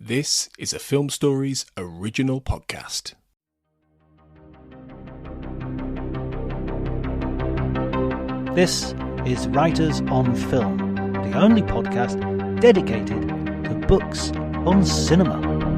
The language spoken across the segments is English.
This is a Film Stories original podcast. This is Writers on Film, the only podcast dedicated to books on cinema.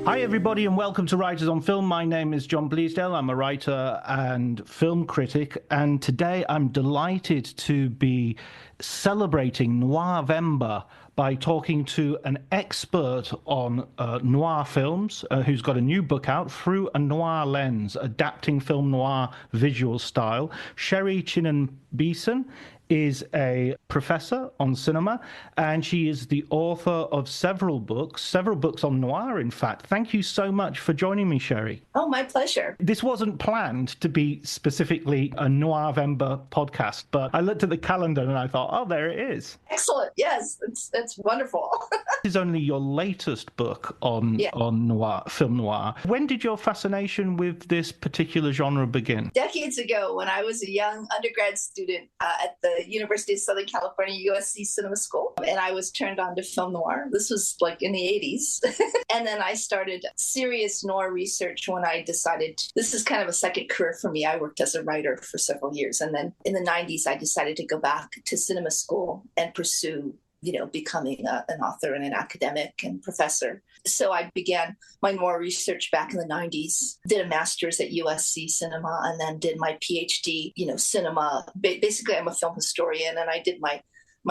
Hi everybody and welcome to Writers on Film. My name is John Bleasdale. I'm a writer and film critic, and today I'm delighted to be celebrating Noirvember by talking to an expert on noir films who's got a new book out, Through a Noir Lens, Adapting Film Noir Visual Style. Sheri Chinen Biesen is a professor on cinema, and she is the author of several books on noir, in fact. Thank you so much for joining me, Sheri. Oh, my pleasure. This wasn't planned to be specifically a Noirvember podcast, but I looked at the calendar and I thought, oh, there it is. Excellent. Yes, it's wonderful. This is only your latest book on noir, film noir. When did your fascination with this particular genre begin? Decades ago, when I was a young undergrad student at the University of Southern California, USC Cinema School, and I was turned on to film noir. This was like in the 80s. And then I started serious noir research when I decided this is kind of a second career for me. I worked as a writer for several years. And then in the 90s, I decided to go back to cinema school and pursue becoming an author and an academic and professor. So I began my noir research back in the 90s, did a master's at USC Cinema, and then did my Ph.D., cinema. Basically, I'm a film historian, and I did my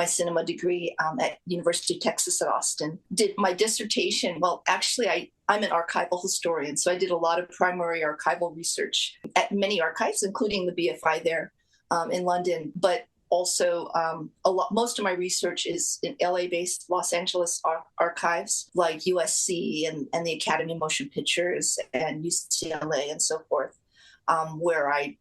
cinema degree at University of Texas at Austin. Did my dissertation, well, actually, I'm an archival historian, so I did a lot of primary archival research at many archives, including the BFI there in London, but also, most of my research is in LA-based Los Angeles archives like USC and the Academy of Motion Pictures and UCLA and so forth, where I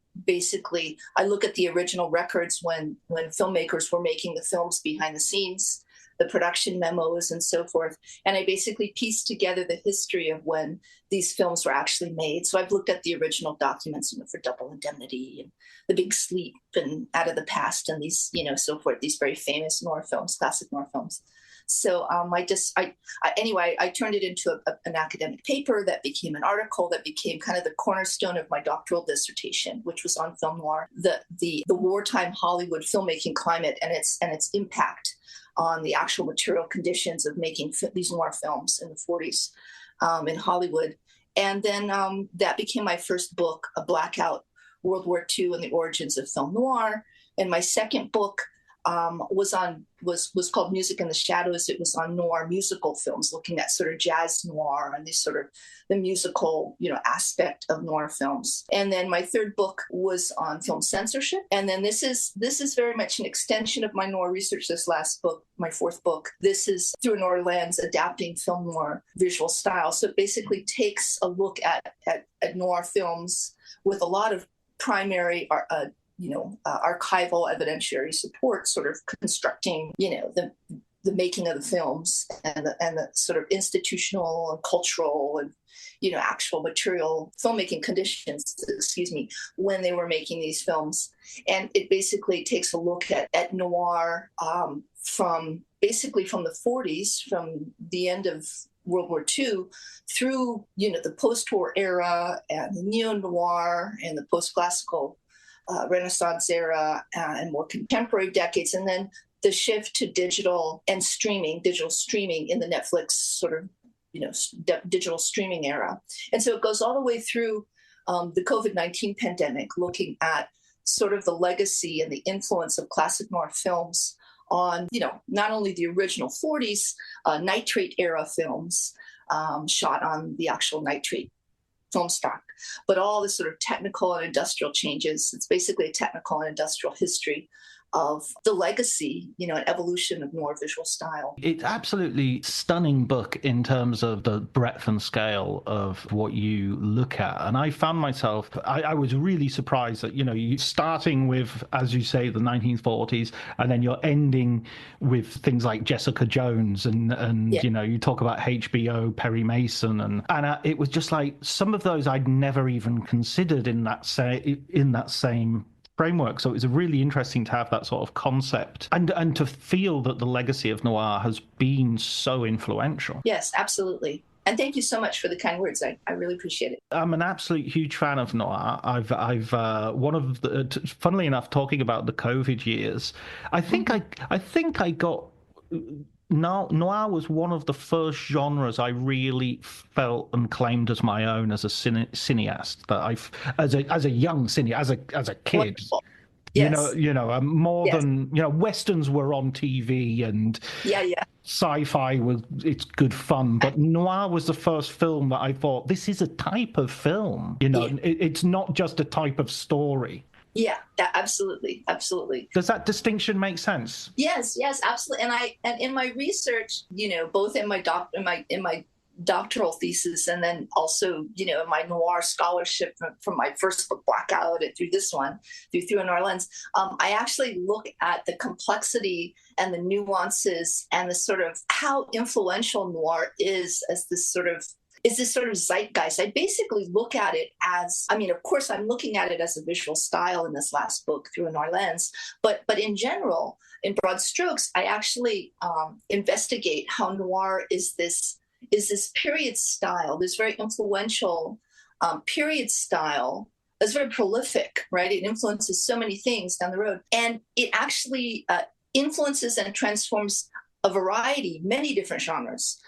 look at the original records when filmmakers were making the films behind the scenes, the production memos and so forth. And I basically pieced together the history of when these films were actually made. So I've looked at the original documents, for Double Indemnity and The Big Sleep and Out of the Past and these, so forth, these very famous noir films, classic noir films. So I turned it into an academic paper that became an article that became kind of the cornerstone of my doctoral dissertation, which was on film noir, the wartime Hollywood filmmaking climate and its impact on the actual material conditions of making these noir films in the 40s in Hollywood. And then that became my first book, A Blackout, World War II and the Origins of Film Noir. And my second book was called Music in the Shadows. It was on noir musical films, looking at sort of jazz noir and this sort of the musical, aspect of noir films. And then my third book was on film censorship. And then this is very much an extension of my noir research. This last book, my fourth book, this is Through a Noir Lens, Adapting Film Noir Visual Style. So it basically takes a look at noir films with a lot of primary archival evidentiary support, sort of constructing, the making of the films and the sort of institutional and cultural and, actual material filmmaking conditions, when they were making these films. And it basically takes a look at noir from the 40s, from the end of World War II through, the post-war era and the neo-noir and the post-classical Renaissance era and more contemporary decades, and then the shift to digital streaming in the Netflix sort of, digital streaming era. And so it goes all the way through the COVID-19 pandemic, looking at sort of the legacy and the influence of classic noir films on, not only the original 40s nitrate era films shot on the actual nitrate film stock, but all the sort of technical and industrial changes. It's basically a technical and industrial history of the legacy, and evolution of noir visual style. It's absolutely stunning book in terms of the breadth and scale of what you look at. And I found myself, I was really surprised that, you starting with, as you say, the 1940s, and then you're ending with things like Jessica Jones and you talk about HBO, Perry Mason, and it was just like some of those I'd never even considered in that same framework. So it was really interesting to have that sort of concept and to feel that the legacy of noir has been so influential. Yes, absolutely. And thank you so much for the kind words. I really appreciate it. I'm an absolute huge fan of noir. I've one of the, funnily enough, talking about the COVID years, I think I got. Noir was one of the first genres I really felt and claimed as my own as a cineast. That as a young cineast, as a kid. Wonderful. Yes. More than westerns were on TV and sci-fi it's good fun, but noir was the first film that I thought, this is a type of film. It's not just a type of story. Yeah, absolutely. Does that distinction make sense? Yes, absolutely. And in my research, both in my doctoral thesis and then also, in my noir scholarship from my first book, Blackout, and through this one, through a noir lens, I actually look at the complexity and the nuances and the sort of how influential noir is as this sort of zeitgeist. I basically look at it as, of course, I'm looking at it as a visual style in this last book through a noir lens, but in general, in broad strokes, I actually investigate how noir is this period style, this very influential period style that's very prolific, right? It influences so many things down the road, and it actually influences and transforms many different genres.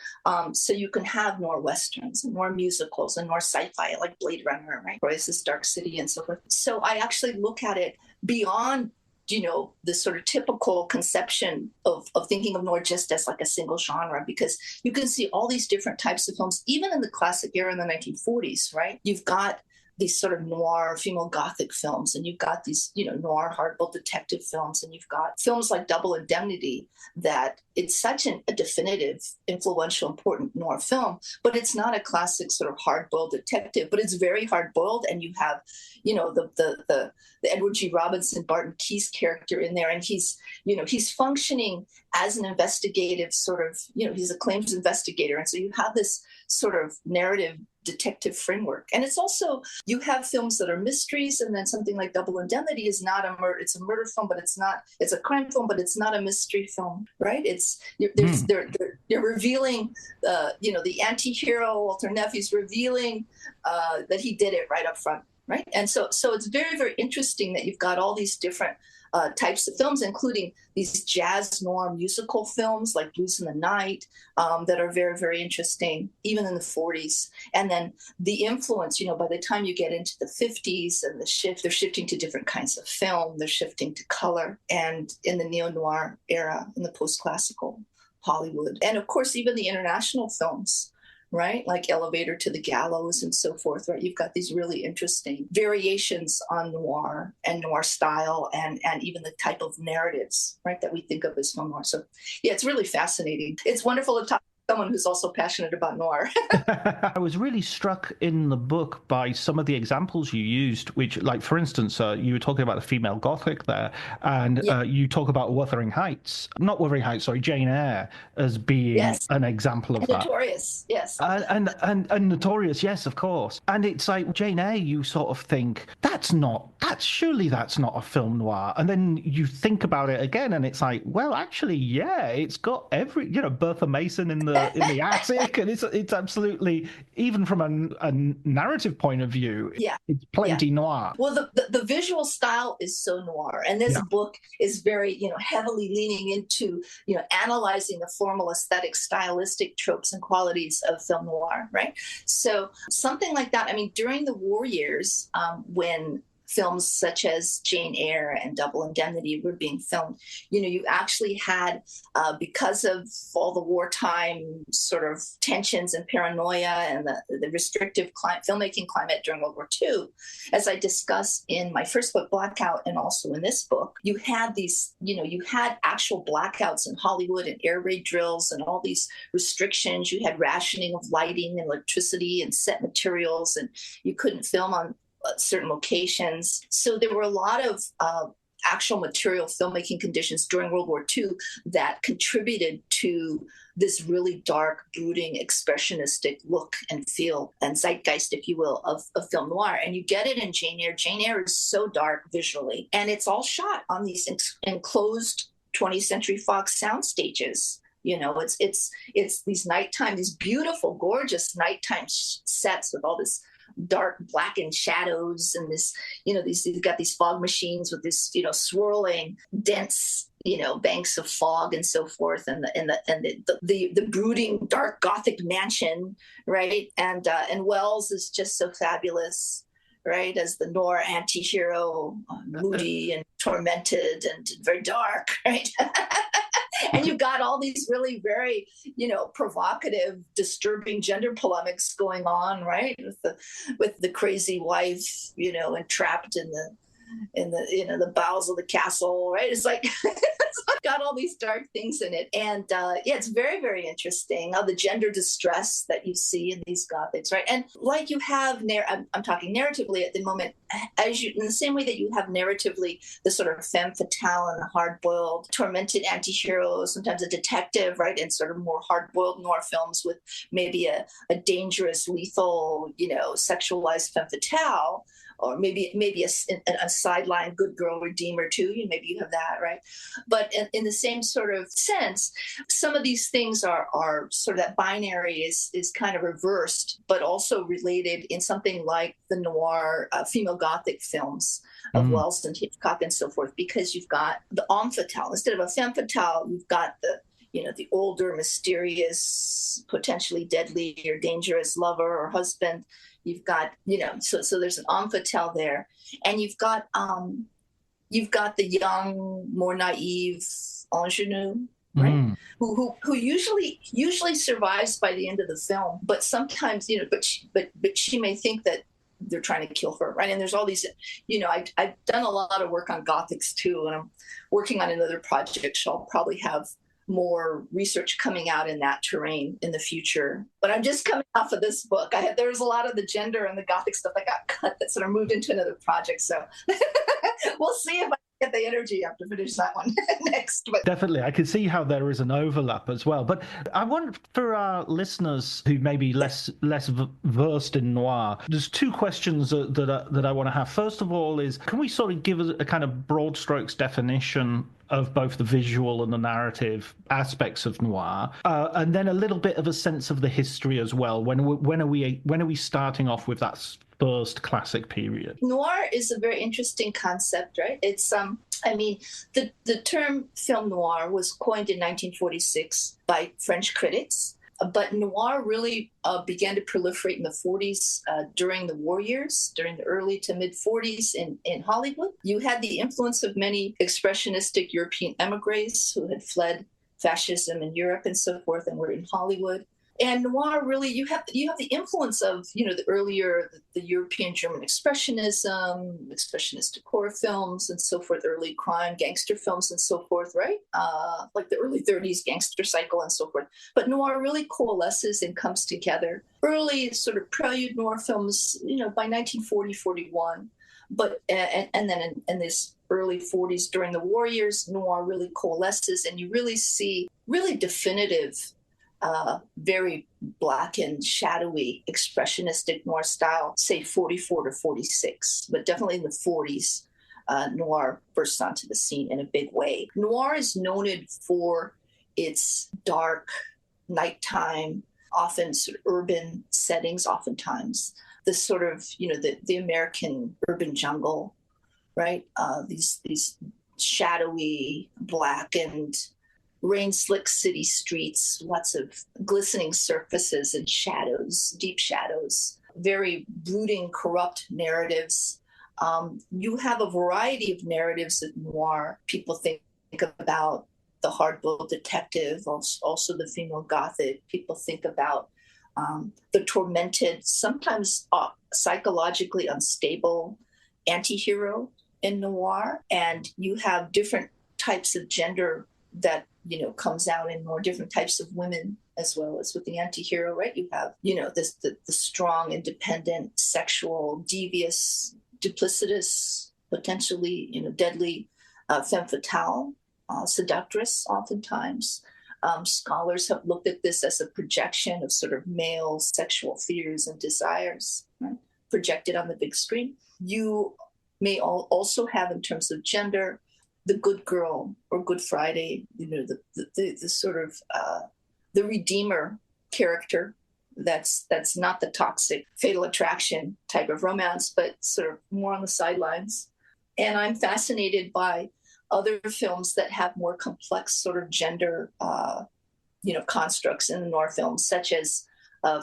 So you can have noir westerns and noir musicals and noir sci-fi like Blade Runner, right? Royce's Dark City and so forth. So I actually look at it beyond, the sort of typical conception of thinking of noir just as like a single genre, because you can see all these different types of films, even in the classic era in the 1940s, right? You've got these sort of noir female gothic films, and you've got these, noir hardboiled detective films, and you've got films like Double Indemnity, that it's such a definitive, influential, important noir film, but it's not a classic sort of hard-boiled detective, but it's very hard-boiled, and you have, the Edward G. Robinson, Barton Keyes character in there, and he's functioning as an investigative sort of, he's a claims investigator, and so you have this sort of narrative detective framework. And it's also, you have films that are mysteries, and then something like Double Indemnity is not a murder, it's a murder film, but it's a crime film, but it's not a mystery film, right? They're revealing, the anti-hero, Walter Neffy's revealing that he did it right up front, right? And so it's very, very interesting that you've got all these different types of films, including these jazz noir musical films like Blues in the Night, that are very, very interesting, even in the 40s. And then the influence, by the time you get into the 50s and they're shifting to different kinds of film, they're shifting to color, and in the neo-noir era, in the post-classical Hollywood. And of course, even the international films, right? Like Elevator to the Gallows and so forth, right? You've got these really interesting variations on noir and noir style and even the type of narratives, right, that we think of as film noir. So yeah, it's really fascinating. It's wonderful to talk to someone who's also passionate about noir. I was really struck in the book by some of the examples you used, which, like, for instance, you were talking about the female Gothic there, and you talk about Jane Eyre as being an example of that. Notorious, yes. And Notorious, yes, of course. And it's like, Jane Eyre, you sort of think, surely that's not a film noir. And then you think about it again, and it's like, well, actually, yeah, it's got Bertha Mason in the attic, and it's absolutely, even from a narrative point of view, it's plenty noir. Well, the visual style is so noir, and this book is very, heavily leaning into, analyzing the formal aesthetic, stylistic tropes and qualities of film noir, right? So something like that. I mean, during the war years, when films such as Jane Eyre and Double Indemnity were being filmed, you actually had, because of all the wartime sort of tensions and paranoia and the restrictive filmmaking climate during World War II, as I discuss in my first book, Blackout, and also in this book, you had these, you had actual blackouts in Hollywood and air raid drills and all these restrictions. You had rationing of lighting and electricity and set materials, and you couldn't film on certain locations. So there were a lot of actual material filmmaking conditions during World War II that contributed to this really dark, brooding, expressionistic look and feel and zeitgeist, if you will, of film noir. And you get it in Jane Eyre. Jane Eyre is so dark visually, and it's all shot on these enclosed 20th Century Fox sound stages. It's these nighttime, these beautiful, gorgeous nighttime sets with all this dark blackened shadows and this, you've got these fog machines with this, swirling, dense, banks of fog and so forth, and the brooding dark Gothic mansion, right? And Wells is just so fabulous, right, as the Noir anti-hero, moody and tormented and very dark, right? And you've got all these really very, provocative, disturbing gender polemics going on, right? With the crazy wife, entrapped in the bowels of the castle, right? It's like it's got all these dark things in it, and it's very, very interesting how the gender distress that you see in these Gothics, right? And like you have, I'm talking narratively at the moment, in the same way that you have narratively the sort of femme fatale and the hard-boiled, tormented anti-hero, sometimes a detective, right, and sort of more hard-boiled noir films with maybe a dangerous, lethal, sexualized femme fatale. Or maybe a sideline good girl redeemer too. Maybe you have that, right? But in the same sort of sense, some of these things are sort of that binary is kind of reversed, but also related in something like the noir female Gothic films of Wells and Hitchcock and so forth, because you've got the homme fatale instead of a femme fatale. You've got the older, mysterious, potentially deadly or dangerous lover or husband. You've got, so there's an homme fatale there, and you've got the young, more naive ingenue, right? Who usually survives by the end of the film, but sometimes, but she may think that they're trying to kill her, right? And there's all these, I've done a lot of work on Gothics too, and I'm working on another project, so I'll probably have more research coming out in that terrain in the future. But I'm just coming off of this book. There was a lot of the gender and the Gothic stuff that got cut that sort of moved into another project. So we'll see if I get the energy after finish that one next. But definitely, I can see how there is an overlap as well. But I want, for our listeners who may be less versed in noir, there's two questions that I want to have. First of all is, can we sort of give a kind of broad strokes definition of both the visual and the narrative aspects of noir, and then a little bit of a sense of the history as well. When are we starting off with that first classic period? Noir is a very interesting concept, right? It's the term film noir was coined in 1946 by French critics. But noir really began to proliferate in the 40s during the war years, during the early to mid 40s in Hollywood. You had the influence of many expressionistic European emigres who had fled fascism in Europe and so forth and were in Hollywood. And noir really, you have the influence of, the earlier, the European German expressionism, expressionistic horror films and so forth, early crime, gangster films and so forth, right? Like the early 30s gangster cycle and so forth. But noir really coalesces and comes together. Early sort of prelude noir films, by 1940, 41. But, and then in this early 40s during the war years, noir really coalesces and you really see really definitive very black and shadowy expressionistic noir style, say 44 to 46, but definitely in the 40s, noir bursts onto the scene in a big way. Noir is noted for its dark, nighttime, often sort of urban settings, oftentimes. The sort of, the American urban jungle, right? These shadowy, blackened, rain-slick city streets, lots of glistening surfaces and shadows, deep shadows, very brooding, corrupt narratives, You have a variety of narratives of noir. People think about the hard-boiled detective, also the female gothic. People think about the tormented, sometimes psychologically unstable anti-hero in noir. And you have different types of gender that, comes out in more different types of women as well as with the anti-hero, right? You have, the strong, independent, sexual, devious, duplicitous, potentially, deadly femme fatale, seductress oftentimes. Scholars have looked at this as a projection of sort of male sexual fears and desires, right, projected on the big screen. You may also have, in terms of gender, the good girl or Good Friday, the sort of the redeemer character. That's not the toxic fatal attraction type of romance, but sort of more on the sidelines. And I'm fascinated by other films that have more complex sort of gender, constructs in the noir films, such as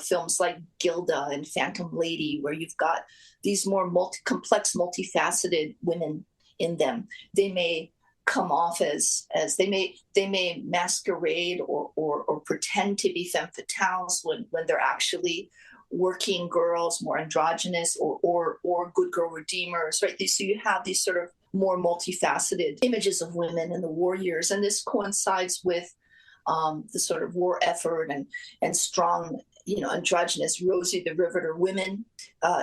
films like Gilda and Phantom Lady, where you've got these more complex, multifaceted women in them. They may come off as they may masquerade or pretend to be femme fatales when they're actually working girls, more androgynous, or good girl redeemers, right? So you have these sort of more multifaceted images of women in the war years, and this coincides with the sort of war effort and strong, androgynous Rosie the Riveter women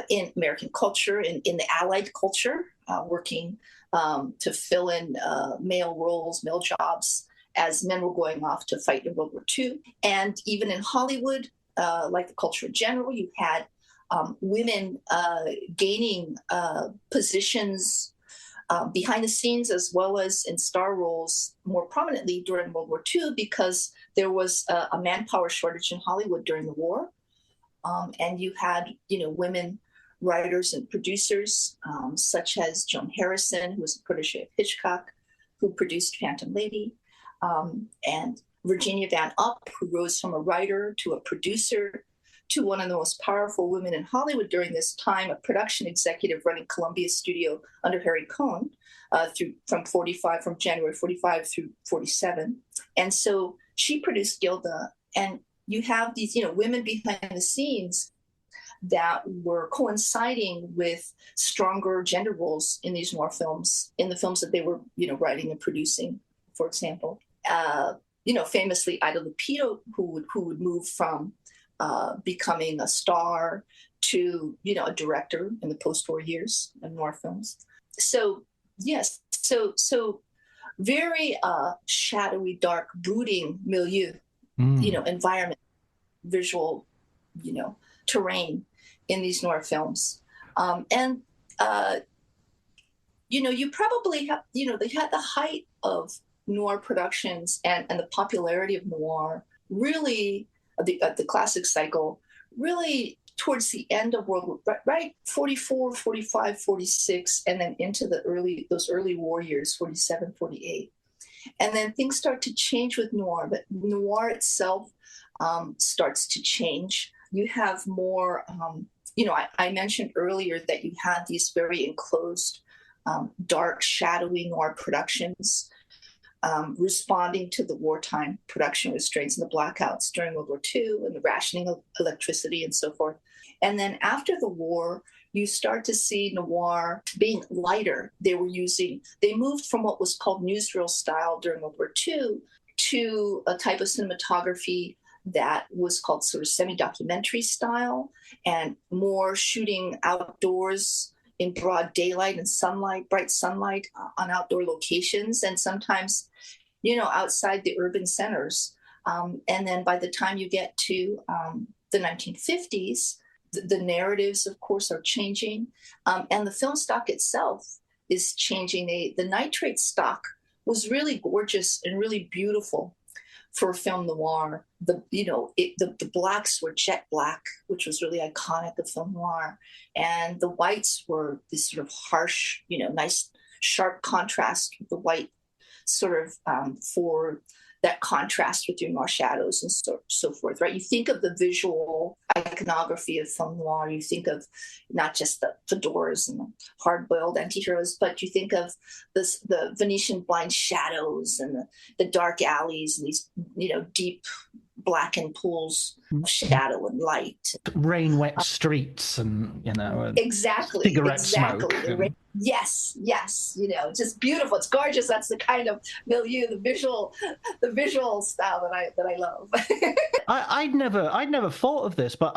in American culture, in the Allied culture, working to fill in male roles, male jobs, as men were going off to fight in World War II. And even in Hollywood, like the culture in general, you had women gaining positions behind the scenes as well as in star roles more prominently during World War II, because there was a manpower shortage in Hollywood during the war. And you had, women writers and producers, such as Joan Harrison, who was a protege of Hitchcock, who produced Phantom Lady, and Virginia Van Up, who rose from a writer to a producer to one of the most powerful women in Hollywood during this time, a production executive running Columbia Studio under Harry Cohn, from January 45 through 47. And so she produced Gilda, and you have these, women behind the scenes that were coinciding with stronger gender roles in these noir films, in the films that they were, writing and producing, for example. Famously Ida Lupito, who would move from becoming a star to, a director in the post-war years in noir films. So, yes, so very shadowy, dark, brooding milieu, environment, visual, terrain in these noir films. You probably have, they had the height of noir productions and the popularity of noir really, the classic cycle, really towards the end of World War, right? 44, 45, 46, and then into those early war years, 47, 48. And then things start to change with noir, but noir itself starts to change. You have more, I mentioned earlier that you had these very enclosed, dark, shadowy noir productions, responding to the wartime production restraints and the blackouts during World War II and the rationing of electricity and so forth. And then after the war, you start to see noir being lighter. They moved from what was called newsreel style during World War II to a type of cinematography that was called sort of semi-documentary style, and more shooting outdoors in broad daylight and sunlight, bright sunlight on outdoor locations, and sometimes, outside the urban centers. And then by the time you get to the 1950s, the narratives, of course, are changing, and the film stock itself is changing. The nitrate stock was really gorgeous and really beautiful for film noir. The blacks were jet black, which was really iconic of film noir, and the whites were this sort of harsh, nice sharp contrast with the white, sort of for that contrast with your noir shadows and so forth, right? You think of the visual iconography of film noir. You think of not just the fedoras and the hard-boiled anti-heroes, but you think of the Venetian blind shadows and the dark alleys and these, deep blackened pools of shadow and light. Rain-wet streets and, exactly. cigarette smoke. Yes, just beautiful. It's gorgeous. That's the kind of milieu, the visual style that I love. I'd never thought of this, but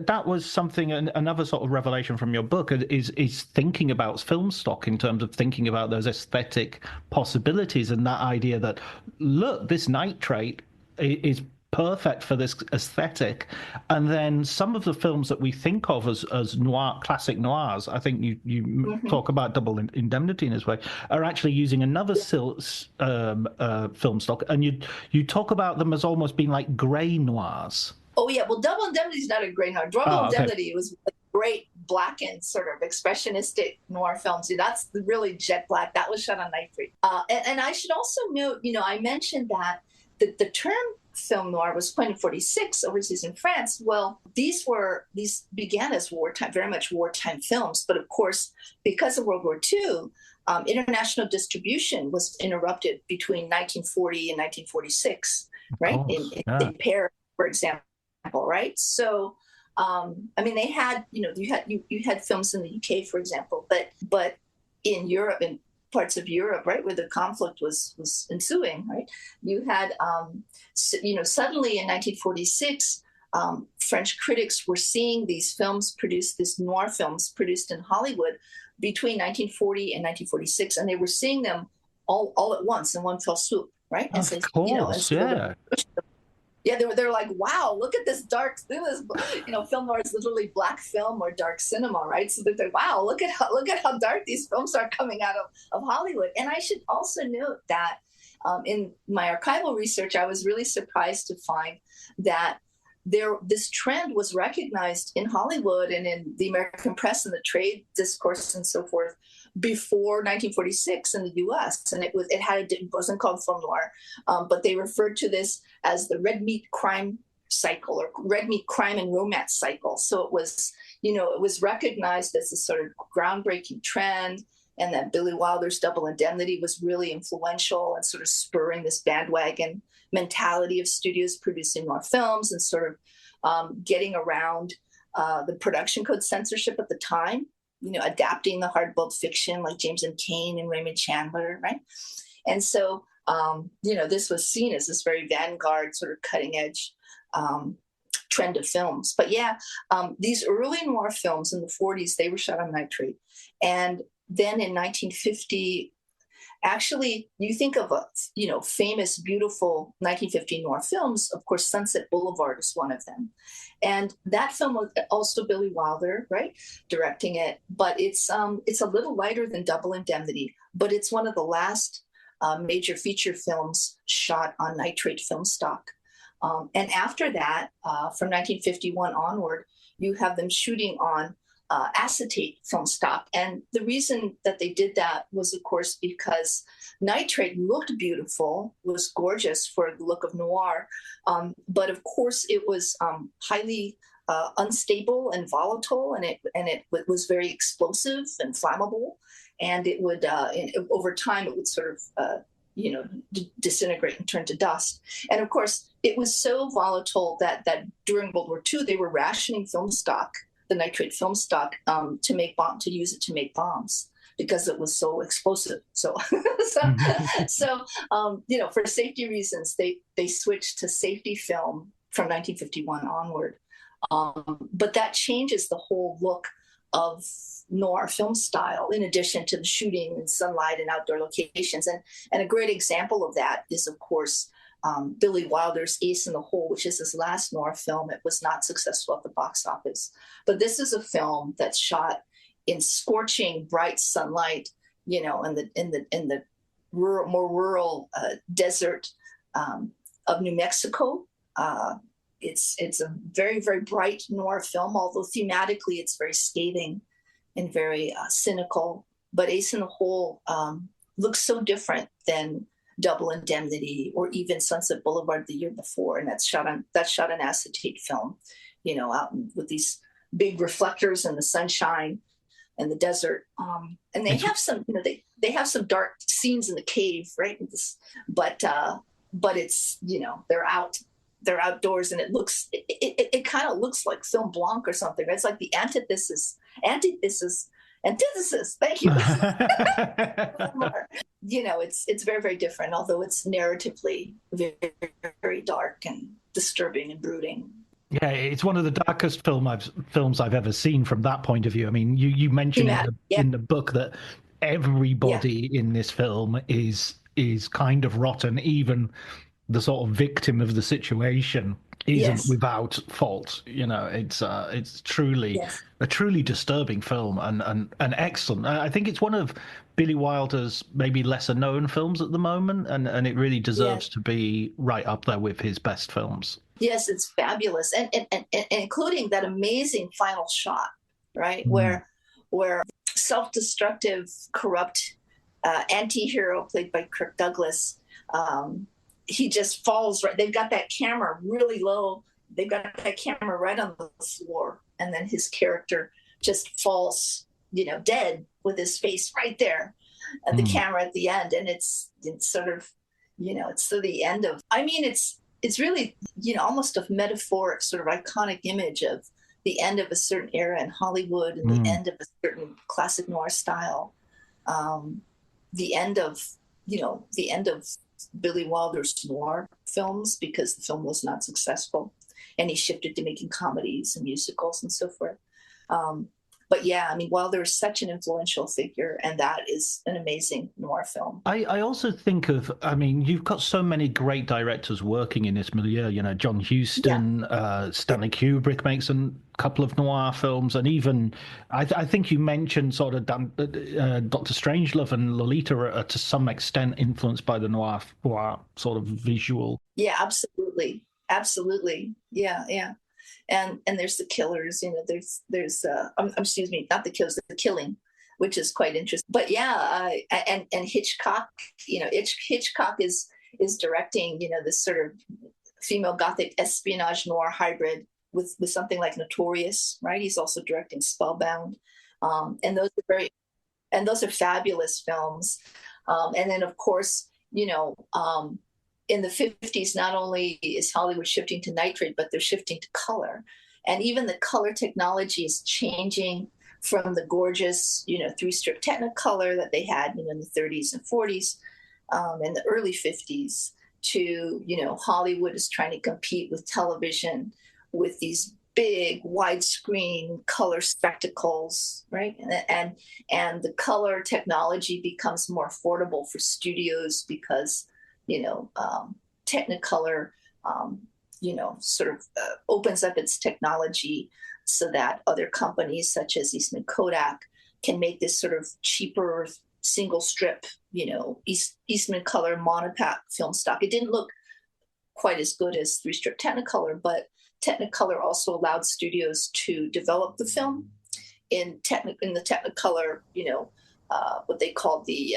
that was something. Another sort of revelation from your book is thinking about film stock in terms of thinking about those aesthetic possibilities and that idea that, look, this nitrate is perfect for this aesthetic. And then some of the films that we think of as noir, classic noirs, I think you talk about Double Indemnity in this way, are actually using another film stock, and you talk about them as almost being like grey noirs. Oh yeah, well, Double Indemnity is not a grey noir. Double Indemnity was a great blackened sort of expressionistic noir films. That's really jet black. That was shot on nitrate. And I should also note, I mentioned that the term film noir was coined in 1946 overseas in France. Well, these began as very much wartime films. But of course, because of World War II, international distribution was interrupted between 1940 and 1946, right? In Paris, for example, right? So, they had, you had films in the UK, for example, but in Europe and parts of Europe, right, where the conflict was ensuing, right, you had, suddenly in 1946, French critics were seeing these noir films produced in Hollywood between 1940 and 1946, and they were seeing them all at once in one fell swoop, right? Of course, yeah. Yeah, they're like, wow, look at this dark. Film noir is literally black film or dark cinema, right? So they're like, wow, look at how dark these films are coming out of Hollywood. And I should also note that in my archival research, I was really surprised to find that this trend was recognized in Hollywood and in the American press and the trade discourse and so forth before 1946 in the U.S. And it wasn't called film noir, but they referred to this as the red meat crime cycle or red meat crime and romance cycle. So it was recognized as a sort of groundbreaking trend, and that Billy Wilder's Double Indemnity was really influential and sort of spurring this bandwagon mentality of studios producing noir films and sort of getting around the production code censorship at the time, adapting the hard-boiled fiction like James M. Cain and Raymond Chandler, right? And so, this was seen as this very vanguard sort of cutting-edge trend of films. But yeah, these early noir films in the 40s, they were shot on nitrate. And then in 1950, actually, you think of famous, beautiful 1950 noir films. Of course, Sunset Boulevard is one of them, and that film was also Billy Wilder, right, directing it. But it's a little lighter than Double Indemnity, but it's one of the last major feature films shot on nitrate film stock. And after that, from 1951 onward, you have them shooting on acetate film stock. And the reason that they did that was, of course, because nitrate looked beautiful, was gorgeous for the look of noir. But of course, it was highly unstable and volatile, and it was very explosive and flammable. And it would, over time, it would sort of, disintegrate and turn to dust. And of course, it was so volatile that during World War II, they were rationing film stock, the nitrate film stock, to use it to make bombs because it was so explosive. So, for safety reasons, they switched to safety film from 1951 onward. But that changes the whole look of noir film style, in addition to the shooting in sunlight and outdoor locations. And a great example of that is, of course, Billy Wilder's Ace in the Hole, which is his last noir film. It was not successful at the box office. But this is a film that's shot in scorching, bright sunlight, in the more rural desert of New Mexico. It's a very, very bright noir film, although thematically it's very scathing and very cynical. But Ace in the Hole looks so different than Double Indemnity, or even Sunset Boulevard the year before, and that's shot on acetate film, out with these big reflectors in the sunshine and the desert. And they have some, they have some dark scenes in the cave, right? But it's, they're outdoors, and it kind of looks like film blanc or something. It's like the antithesis. Thank you. It's very, very different, although it's narratively very, very dark and disturbing and brooding. Yeah, it's one of the darkest films I've ever seen from that point of view. I mean, you mentioned in the book that everybody in this film is kind of rotten, even the sort of victim of the situation isn't without fault. It's truly a truly disturbing film and excellent. I think it's one of Billy Wilder's maybe lesser known films at the moment, and it really deserves to be right up there with his best films. Yes, it's fabulous, and including that amazing final shot, right, where self-destructive, corrupt anti-hero played by Kirk Douglas, he just falls right. They've got that camera really low. They've got that camera right on the floor, and then his character just falls, dead with his face right there, and the camera at the end, and it's sort of, it's to the end of. I mean, it's really, almost a metaphoric sort of iconic image of the end of a certain era in Hollywood and the end of a certain classic noir style, the end of Billy Wilder's noir films, because the film was not successful, and he shifted to making comedies and musicals and so forth. But yeah, I mean, Wilder is such an influential figure, and that is an amazing noir film. I also think of, you've got so many great directors working in this milieu, John Huston, Stanley Kubrick makes a couple of noir films, and even, I think you mentioned sort of Dr. Strangelove and Lolita are to some extent influenced by the noir sort of visual. Yeah, absolutely. Yeah. And there's The Killers, there's excuse me, not The Killers, The Killing, which is quite interesting. But and Hitchcock, Hitchcock is directing, this sort of female gothic espionage noir hybrid with something like Notorious, right? He's also directing Spellbound, and those are fabulous films. And then of course, in the 50s, not only is Hollywood shifting to nitrate, but they're shifting to color. And even the color technology is changing from the gorgeous, 3-strip Technicolor that they had, in the 30s and 40s, and the early 50s, to, Hollywood is trying to compete with television with these big widescreen color spectacles, right? And the color technology becomes more affordable for studios because Technicolor, opens up its technology so that other companies such as Eastman Kodak can make this sort of cheaper single strip, Eastman Color monopack film stock. It didn't look quite as good as 3-strip Technicolor, but Technicolor also allowed studios to develop the film in the Technicolor, what they called the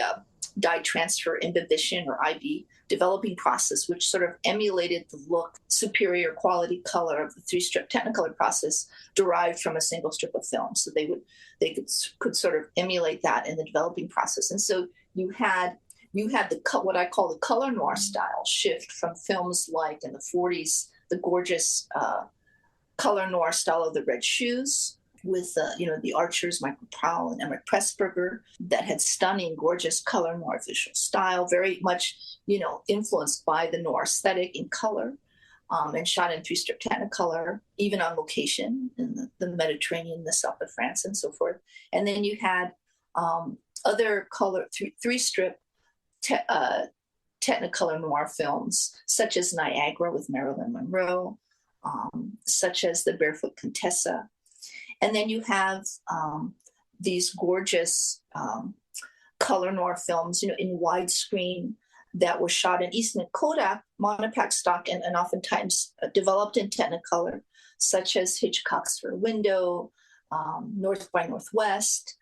dye transfer imbibition, or IB, developing process, which sort of emulated the look, superior quality color of the 3-strip Technicolor process derived from a single strip of film. So they could sort of emulate that in the developing process. And so you had what I call the color noir style shift from films like in the 40s, the gorgeous color noir style of The Red Shoes, with the Archers, Michael Powell and Emmerich Pressburger, that had stunning, gorgeous color noir visual style, very much influenced by the noir aesthetic in color, and shot in 3-strip Technicolor, even on location in the Mediterranean, the south of France, and so forth. And then you had other color 3-strip Technicolor noir films, such as Niagara with Marilyn Monroe, such as The Barefoot Contessa. And then you have these gorgeous color noir films, in widescreen that were shot in Eastman Kodak monopack stock and oftentimes developed in Technicolor, such as Hitchcock's Rear Window, North by Northwest,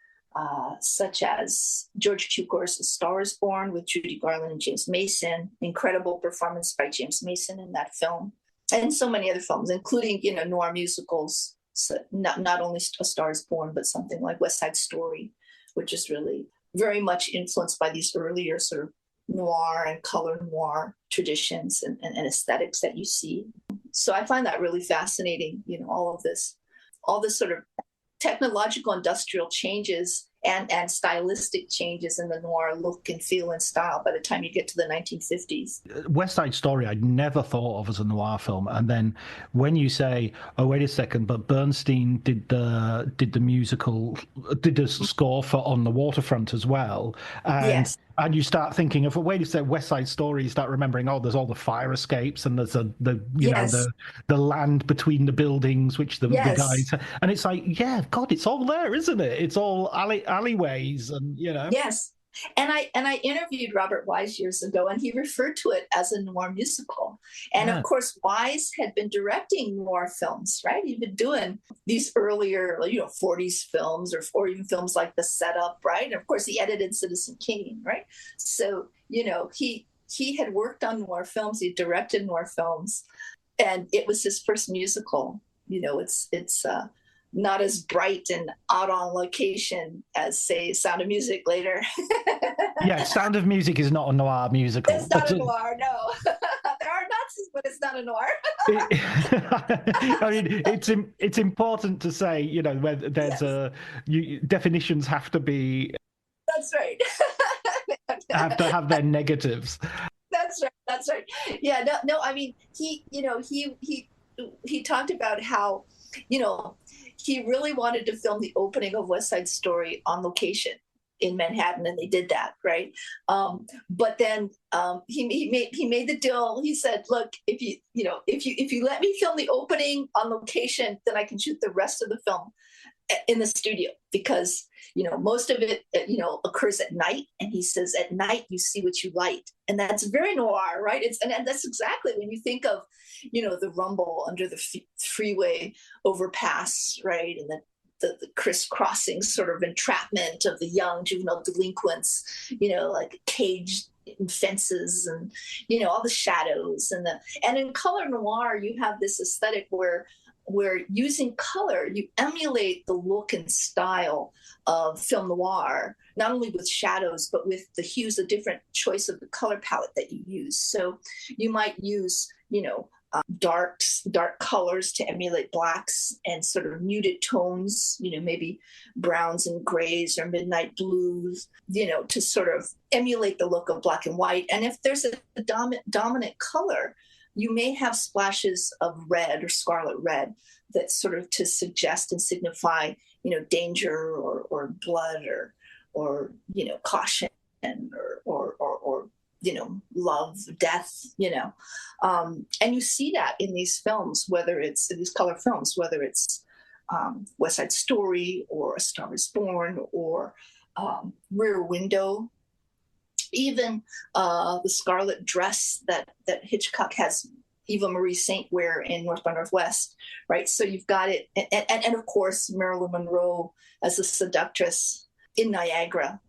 such as George Cukor's A Star is Born with Judy Garland and James Mason. Incredible performance by James Mason in that film. And so many other films, including, noir musicals. So not only A Star is Born, but something like West Side Story, which is really very much influenced by these earlier sort of noir and color noir traditions and aesthetics that you see. So I find that really fascinating, all this sort of technological industrial changes and stylistic changes in the noir look and feel and style by the time you get to the 1950s. West Side Story I'd never thought of as a noir film, and then when you say, oh wait a second, but Bernstein did the score for On the Waterfront as well, and yes. And you start thinking of, wait a second, West Side Story, you start remembering, there's all the fire escapes and there's the land between the buildings, which the guys, and it's like, yeah, God, it's all there, isn't it? It's all alleyways and, Yes. And I interviewed Robert Wise years ago, and he referred to it as a noir musical. And of course, Wise had been directing noir films, right? He'd been doing these earlier, 40s films or even films like The Setup, right? And of course, he edited Citizen Kane, right? So, he had worked on noir films, he directed noir films, and it was his first musical. It's not as bright and out on location as, say, Sound of Music later. Yeah, Sound of Music is not a noir musical. It's not a noir, no. There are Nazis, but it's not a noir. I mean, it's important to say, where there's definitions have to be. That's right. Have to have their negatives. That's right. Yeah, no. I mean, he talked about how, he really wanted to film the opening of West Side Story on location in Manhattan, and they did that, right? But then he made the deal. He said, "Look, if you let me film the opening on location, then I can shoot the rest of the film in the studio, because most of it occurs at night." And he says, at night you see what you light, and that's very noir, right? And that's exactly when you think of the rumble under the freeway overpass, right? And the crisscrossing sort of entrapment of the young juvenile delinquents, like caged in fences and all the shadows and in color noir you have this aesthetic where using color you emulate the look and style of film noir, not only with shadows but with the hues, the different choice of the color palette that you use. So you might use dark colors to emulate blacks and sort of muted tones, maybe browns and grays or midnight blues, to sort of emulate the look of black and white. And if there's a dominant color, you may have splashes of red or scarlet red that sort of to suggest and signify, danger or blood or caution or love, death, and you see that in these films, whether it's in these color films, whether it's West Side Story or A Star is Born or Rear Window, even the scarlet dress that Hitchcock has Eva Marie Saint wear in North by Northwest, right? So you've got it, and of course Marilyn Monroe as a seductress in Niagara,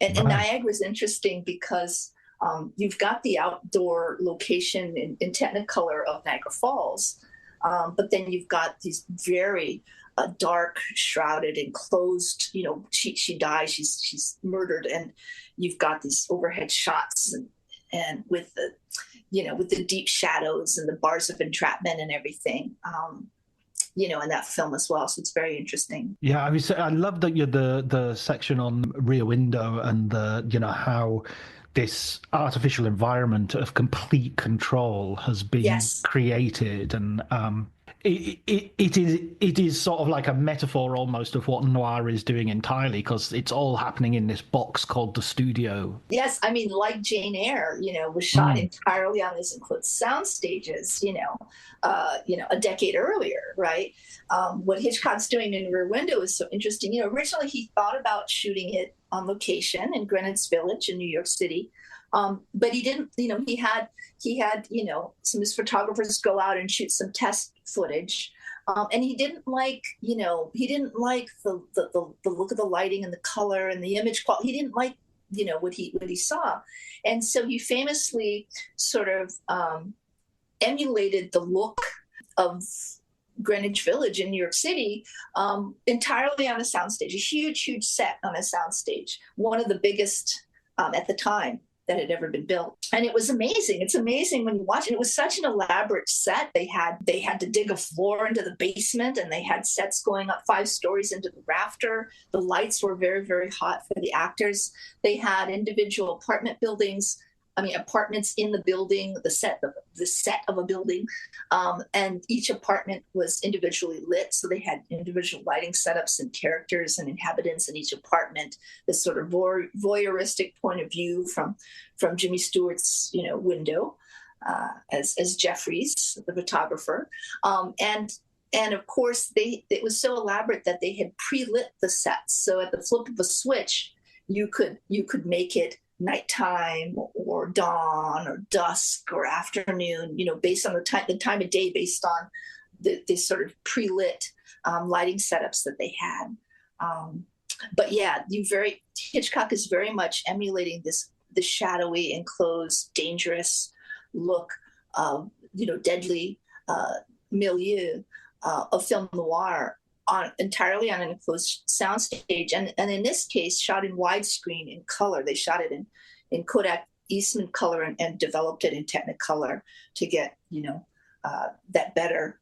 And Niagara is interesting because you've got the outdoor location in Technicolor of Niagara Falls, but then you've got these very dark, shrouded, enclosed. She dies. She's murdered, and you've got these overhead shots and with the deep shadows and the bars of entrapment and everything. In that film as well. So it's very interesting. Yeah, I love that the section on Rear Window and how this artificial environment of complete control has been created, and it is sort of like a metaphor almost of what noir is doing entirely, because it's all happening in this box called the studio. Yes, I mean, like Jane Eyre, was shot entirely on these enclosed sound stages, a decade earlier, right? What Hitchcock's doing in Rear Window is so interesting. Originally he thought about shooting it on location in Greenwich Village in New York City. But he didn't, he had some of his photographers go out and shoot some test footage. And he didn't like, the look of the lighting and the color and the image quality. He didn't like, what he saw. And so he famously sort of emulated the look of Greenwich Village in New York City entirely on a soundstage, a huge set on a soundstage, one of the biggest at the time that had ever been built. And it was amazing. It's amazing when you watch it. It was such an elaborate set. They had to dig a floor into the basement, and they had sets going up 5 stories into the rafter. The lights were very, very hot for the actors. They had individual apartments in the building, the set of a building, and each apartment was individually lit. So they had individual lighting setups and characters and inhabitants in each apartment. This sort of voyeuristic point of view from Jimmy Stewart's window as Jeffries, the photographer, and of course it was so elaborate that they had pre-lit the sets. So at the flip of a switch, you could make it nighttime or dawn or dusk or afternoon, based on the time of day, based on the sort of pre-lit lighting setups that they had. But yeah, Hitchcock is very much emulating the shadowy, enclosed, dangerous look of, deadly milieu of film noir entirely on an enclosed soundstage, and in this case, shot in widescreen in color. They shot it in Kodak Eastman color and developed it in Technicolor to get that better,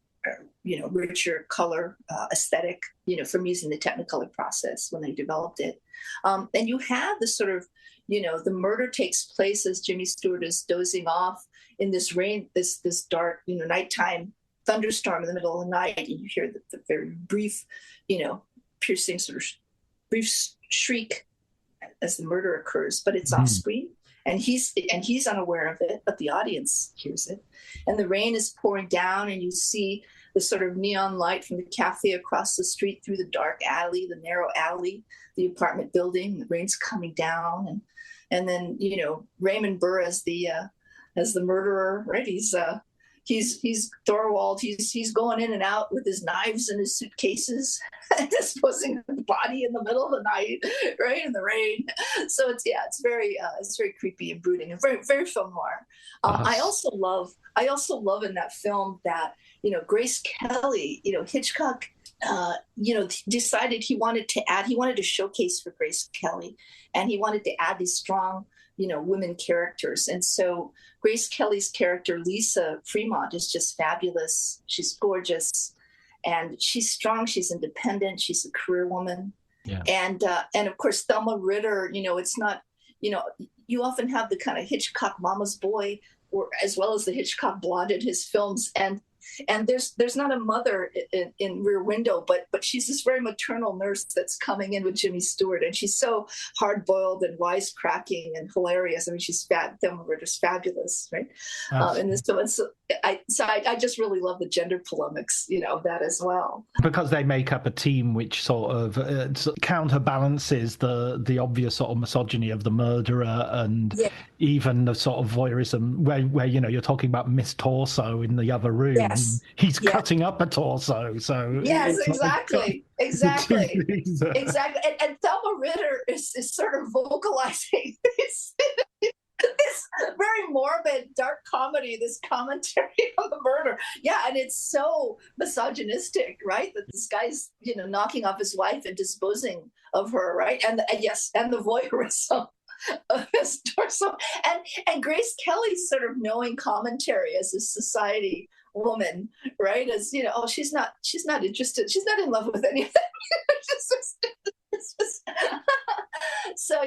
richer color aesthetic, from using the Technicolor process when they developed it. And you have this sort of, the murder takes place as Jimmy Stewart is dozing off in this rain, this dark, nighttime thunderstorm in the middle of the night, and you hear the very brief, piercing sort of brief shriek as the murder occurs, but it's off screen, and he's unaware of it, but the audience hears it. And the rain is pouring down, and you see the sort of neon light from the cafe across the street through the dark alley, the narrow alley, the apartment building. The rain's coming down, and then Raymond Burr as the murderer, right? He's Thorwald. He's going in and out with his knives and his suitcases, disposing of the body in the middle of the night, right, in the rain. So it's very creepy and brooding and very, very film noir. I also love in that film that Grace Kelly, Hitchcock, decided he wanted to showcase for Grace Kelly, and he wanted to add these strong women characters. And so Grace Kelly's character, Lisa Fremont, is just fabulous. She's gorgeous, and she's strong. She's independent. She's a career woman. Yeah. And of course, Thelma Ritter, it's not, you often have the kind of Hitchcock mama's boy, or as well as the Hitchcock blonde in his films. And there's not a mother in Rear Window, but she's this very maternal nurse that's coming in with Jimmy Stewart, and she's so hard-boiled and wisecracking and hilarious. I mean, Thelma Ritter's fabulous, right? And so I just really love the gender polemics, that as well. Because they make up a team which sort of counterbalances the obvious sort of misogyny of the murderer, and even the sort of voyeurism where you're talking about Miss Torso in the other room. Yes. He's cutting up a torso. So yes, exactly. And Thelma Ritter is sort of vocalizing this very morbid, dark comedy, this commentary on the murder. Yeah, and it's so misogynistic, right? That this guy's, knocking off his wife and disposing of her, right? And the voyeurism of his torso. And Grace Kelly's sort of knowing commentary as a society woman, right? As she's not interested, she's not in love with anything. So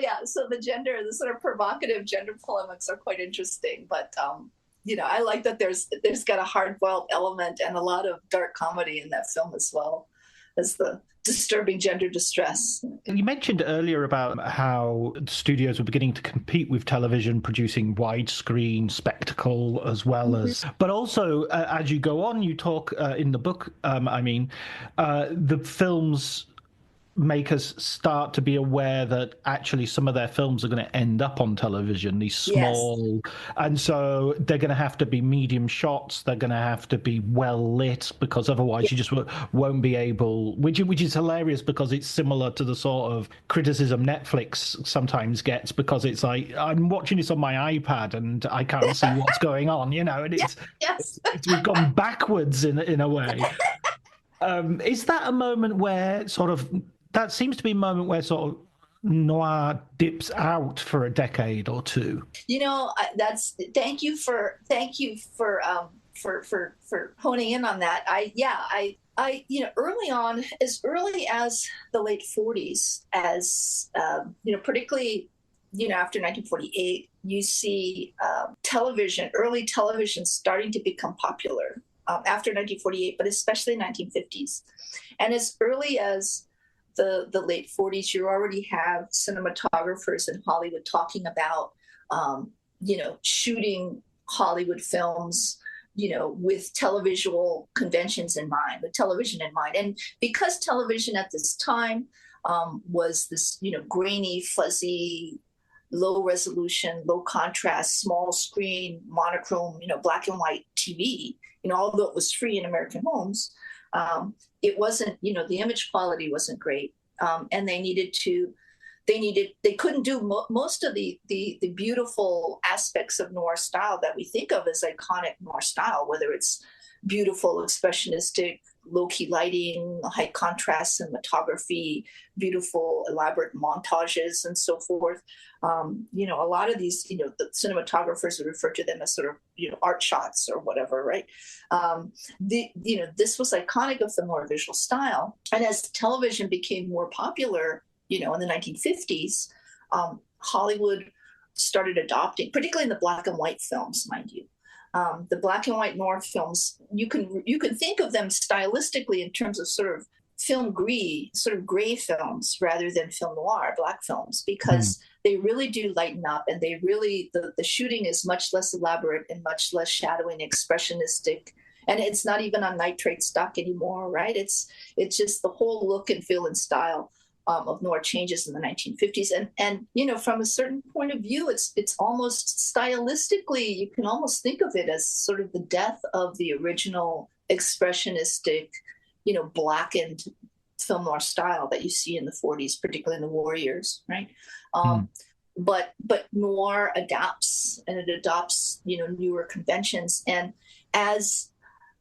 the sort of provocative gender polemics are quite interesting, but I like that there's got a hard-boiled element and a lot of dark comedy in that film as well as the disturbing gender distress. You mentioned earlier about how studios were beginning to compete with television, producing widescreen spectacle as well as, but also as you go on, you talk in the book, the films make us start to be aware that actually some of their films are going to end up on television, these small, and so they're going to have to be medium shots, they're going to have to be well lit, because otherwise you just won't be able, which is hilarious, because it's similar to the sort of criticism Netflix sometimes gets, because it's like, I'm watching this on my iPad and I can't see what's going on, and we've gone backwards in a way. Is that a moment where that seems to be a moment where sort of noir dips out for a decade or two? Thank you for honing in on that. I early on, as early as the late 40s, as particularly after 1948, you see early television starting to become popular. After 1948, but especially 1950s. And as early as the late 40s, you already have cinematographers in Hollywood talking about, shooting Hollywood films, with televisual conventions in mind, with television in mind. And because television at this time was this, grainy, fuzzy, low resolution, low contrast, small screen, monochrome, black and white TV, although it was free in American homes, it wasn't, the image quality wasn't great. And they couldn't do most of the beautiful aspects of noir style that we think of as iconic noir style, whether it's beautiful, expressionistic, low-key lighting, high contrast cinematography, beautiful, elaborate montages, and so forth. A lot of these, the cinematographers would refer to them as sort of, art shots or whatever, right? This was iconic of the noir visual style. And as television became more popular, in the 1950s, Hollywood started adopting, particularly in the black and white films, mind you. The black and white noir films, you can think of them stylistically in terms of sort of film gris, sort of gray films rather than film noir, black films, because they really do lighten up, and they really, the shooting is much less elaborate and much less shadowy and expressionistic. And it's not even on nitrate stock anymore, right? It's just the whole look and feel and style of noir changes in the 1950s. And from a certain point of view, it's almost stylistically, you can almost think of it as sort of the death of the original expressionistic, blackened film noir style that you see in the 40s, particularly in the war years, right? But noir adapts, and it adopts, newer conventions. And as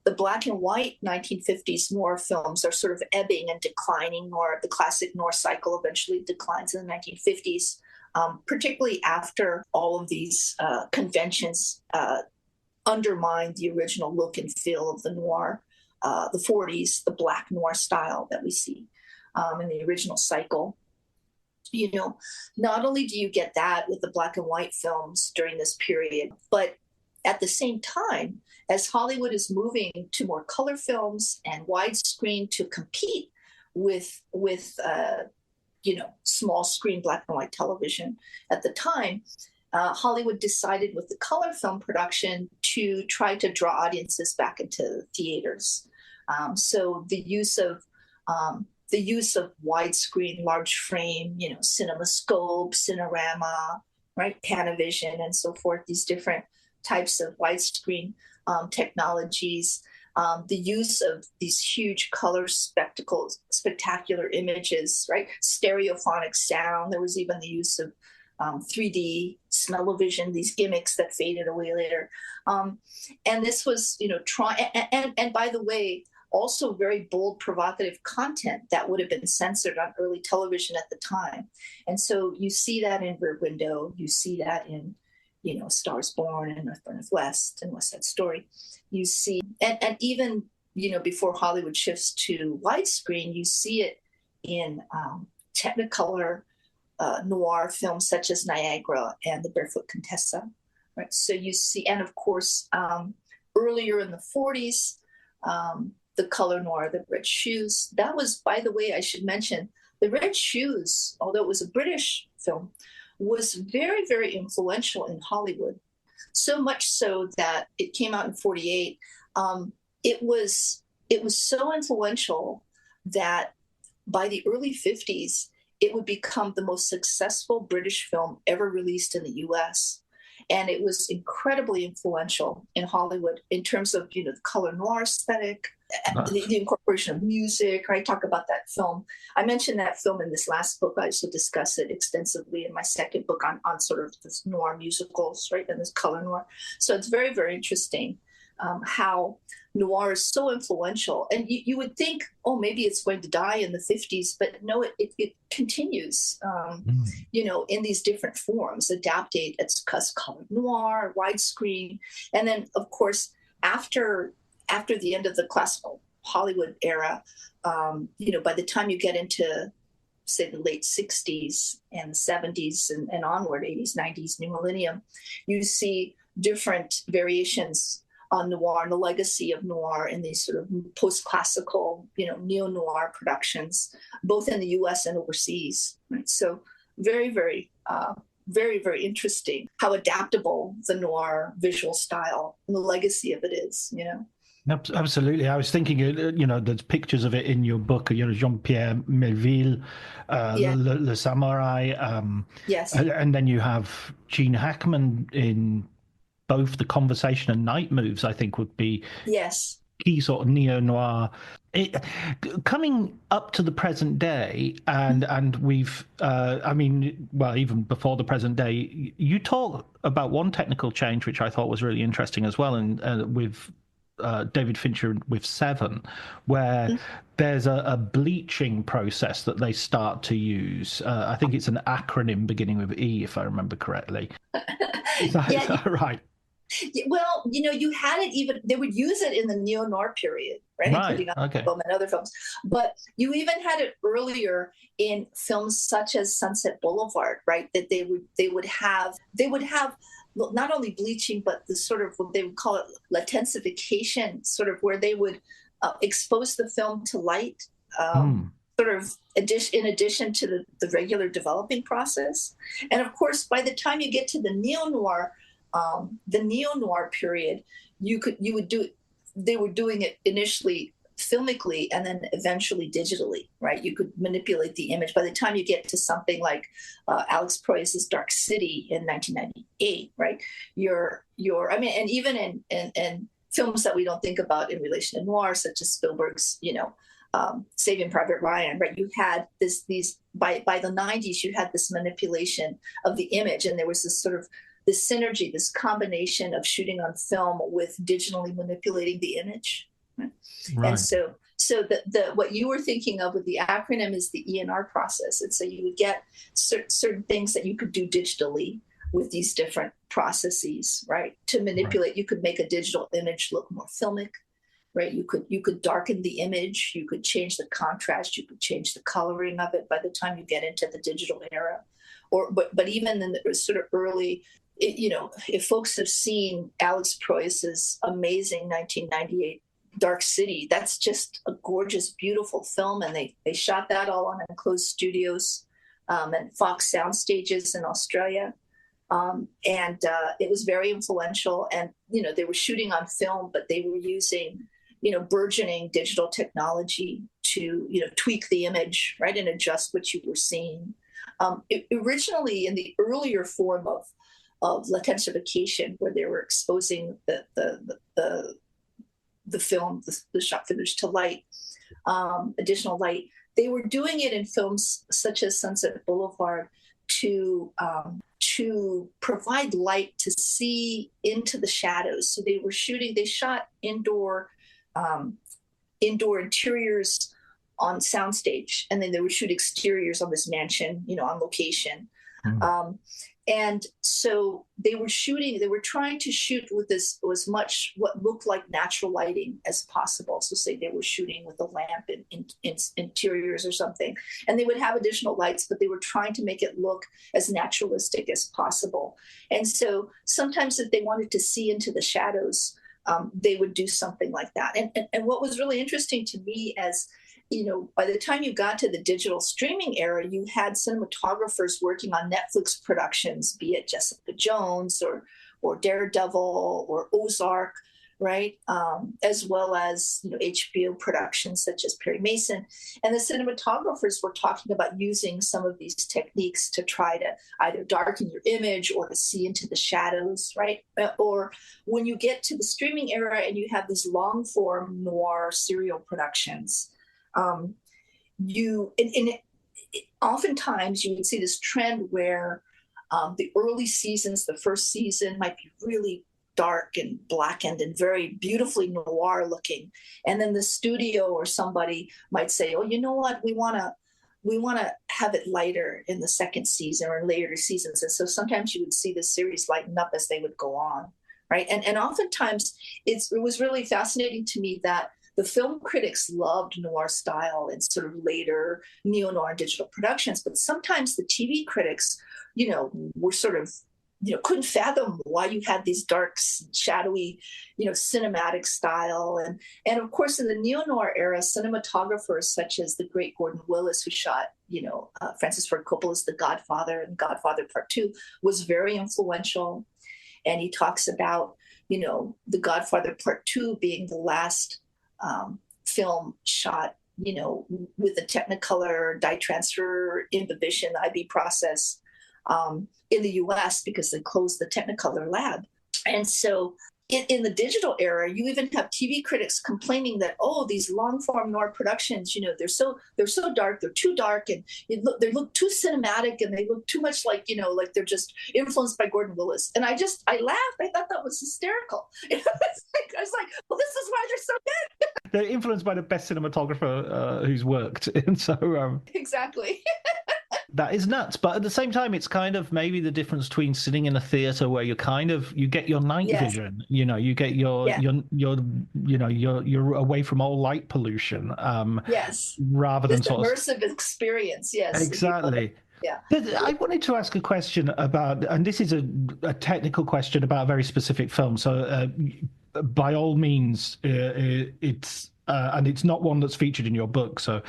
the black and white 1950s noir films are sort of ebbing and declining, or the classic noir cycle eventually declines in the 1950s, particularly after all of these conventions undermine the original look and feel of the noir, the 40s, the black noir style that we see in the original cycle. Not only do you get that with the black and white films during this period, but at the same time, as Hollywood is moving to more color films and widescreen to compete with small screen black and white television at the time, Hollywood decided with the color film production to try to draw audiences back into theaters. So the use of widescreen, large frame, CinemaScope, Cinerama, right, Panavision, and so forth, these different types of widescreen technologies, the use of these huge color spectacular images, right? Stereophonic sound. There was even the use of 3D smell-o-vision, these gimmicks that faded away later. And this was, and by the way, also very bold, provocative content that would have been censored on early television at the time. And so you see that in Rear Window, you see that in Stars Born and North by Northwest and West Side Story. You see, and even, before Hollywood shifts to widescreen, you see it in Technicolor noir films such as Niagara and The Barefoot Contessa, right? So you see, and of course, earlier in the 40s, the color noir, The Red Shoes. That was, by the way, I should mention, The Red Shoes, although it was a British film, was very, very influential in Hollywood. So much so that it came out in 1948. It was so influential that by the early 50s, it would become the most successful British film ever released in the US. And it was incredibly influential in Hollywood in terms of, the color noir aesthetic, the incorporation of music, right? Talk about that film. I mentioned that film in this last book. I also discuss it extensively in my second book on sort of this noir musicals, right? And this color noir. So it's very, very interesting how noir is so influential. And you would think, oh, maybe it's going to die in the 50s, but no, it continues, in these different forms, adapted. It's color noir, widescreen. And then, of course, after the end of the classical Hollywood era, by the time you get into, say, the late 60s and the 70s and onward, 80s, 90s, new millennium, you see different variations on noir and the legacy of noir in these sort of post-classical, neo-noir productions, both in the U.S. and overseas. Right? So very, very, very, very interesting how adaptable the noir visual style and the legacy of it is, Absolutely. I was thinking, there's pictures of it in your book, Jean-Pierre Melville, Le Samurai. Yes. And then you have Gene Hackman in both The Conversation and Night Moves, I think would be key sort of neo-noir. Coming up to the present day, and we've, even before the present day, you talk about one technical change, which I thought was really interesting as well, and with David Fincher with Seven, where there's a bleaching process that they start to use. I think it's an acronym beginning with E, if I remember correctly. Is that right? Well, you had it even, they would use it in the neo-noir period, right? Including film and other films. But you even had it earlier in films such as Sunset Boulevard, right? That they would have not only bleaching, but the sort of what they would call it latensification, sort of where they would expose the film to light, sort of in addition to the regular developing process. And of course, by the time you get to the neo-noir period, they were doing it initially filmically and then eventually digitally, right? You could manipulate the image. By the time you get to something like Alex Proyas's Dark City in 1998, right? And even in films that we don't think about in relation to noir, such as Spielberg's, Saving Private Ryan, right? You had by the 90s, you had this manipulation of the image, and there was this sort of this synergy, this combination of shooting on film with digitally manipulating the image. Right? And so what you were thinking of with the acronym is the ENR process. And so you would get certain things that you could do digitally with these different processes, right? To manipulate, you could make a digital image look more filmic, right? You could darken the image, you could change the contrast, you could change the coloring of it by the time you get into the digital era. But even in the sort of early, if folks have seen Alex Proyas's amazing 1998 Dark City, that's just a gorgeous, beautiful film. And they shot that all on enclosed studios and Fox sound stages in Australia. And it was very influential. And, they were shooting on film, but they were using, burgeoning digital technology to, tweak the image, right, and adjust what you were seeing. Originally, in the earlier form of latensification, where they were exposing the film, the shot footage to light, additional light, they were doing it in films such as Sunset Boulevard to provide light to see into the shadows. So they shot indoor interiors on soundstage, and then they would shoot exteriors on this mansion, on location. And so they were trying to shoot with as much what looked like natural lighting as possible. So say they were shooting with a lamp in interiors or something, and they would have additional lights, but they were trying to make it look as naturalistic as possible. And so sometimes if they wanted to see into the shadows, they would do something like that. And what was really interesting to me as by the time you got to the digital streaming era, you had cinematographers working on Netflix productions, be it Jessica Jones or Daredevil or Ozark, right? As well as HBO productions such as Perry Mason. And the cinematographers were talking about using some of these techniques to try to either darken your image or to see into the shadows, right? Or when you get to the streaming era and you have these long form noir serial productions, oftentimes you would see this trend where the early seasons, the first season might be really dark and blackened and very beautifully noir looking. And then the studio or somebody might say, oh, you know what, we want to have it lighter in the second season or in later seasons. And so sometimes you would see the series lighten up as they would go on, right? And oftentimes it was really fascinating to me that the film critics loved noir style and sort of later neo-noir digital productions, but sometimes the TV critics, were sort of, couldn't fathom why you had these dark, shadowy, cinematic style. And of course, in the neo-noir era, cinematographers such as the great Gordon Willis, who shot, Francis Ford Coppola's The Godfather and Godfather Part 2, was very influential. And he talks about, The Godfather Part 2 being the last film shot, with the Technicolor dye transfer imbibition IB process in the US because they closed the Technicolor lab. And so in the digital era, you even have TV critics complaining that, oh, these long form noir productions, they're so dark, they're too dark, and they look too cinematic, and they look too much like, like they're just influenced by Gordon Willis. And I laughed. I thought that was hysterical. I was like, well, this is why they're so good. They're influenced by the best cinematographer who's worked. And so exactly. That is nuts, but at the same time, it's kind of maybe the difference between sitting in a theater where you get your night vision, you get you're away from all light pollution, rather than sort of immersive experience. Yes, exactly. Yeah. But I wanted to ask a question about, and this is a technical question about a very specific film. So, by all means, it's and it's not one that's featured in your book. So,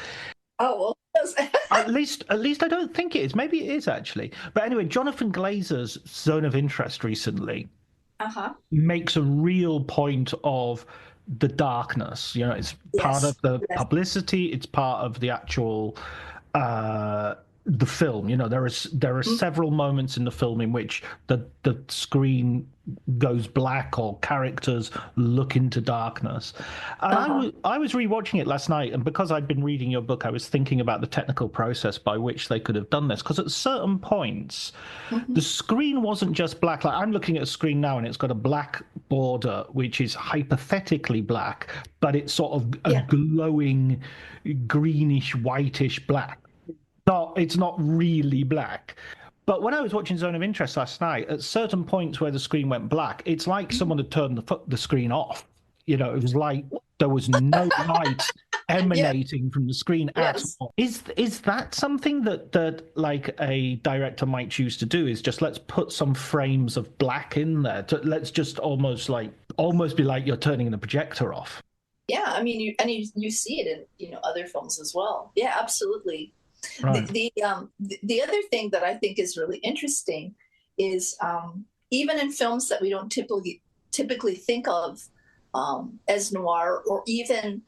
at least I don't think it is. Maybe it is actually. But anyway, Jonathan Glazer's Zone of Interest recently makes a real point of the darkness. It's part of the publicity. It's part of the actual the film. There are several moments in the film in which the screen goes black or characters look into darkness. And I was rewatching it last night, and because I'd been reading your book, I was thinking about the technical process by which they could have done this. Because at certain points, the screen wasn't just black. Like I'm looking at a screen now, and it's got a black border, which is hypothetically black, but it's sort of a glowing greenish, whitish black. It's not really black. But when I was watching Zone of Interest last night, at certain points where the screen went black, it's like someone had turned the screen off. It was like there was no light emanating from the screen at all. Is that something that like a director might choose to do? Is just let's put some frames of black in there. Let's just almost be like you're turning the projector off. Yeah, I mean, you see it in other films as well. Yeah, absolutely. Right. The other thing that I think is really interesting is even in films that we don't typically think of as noir, or even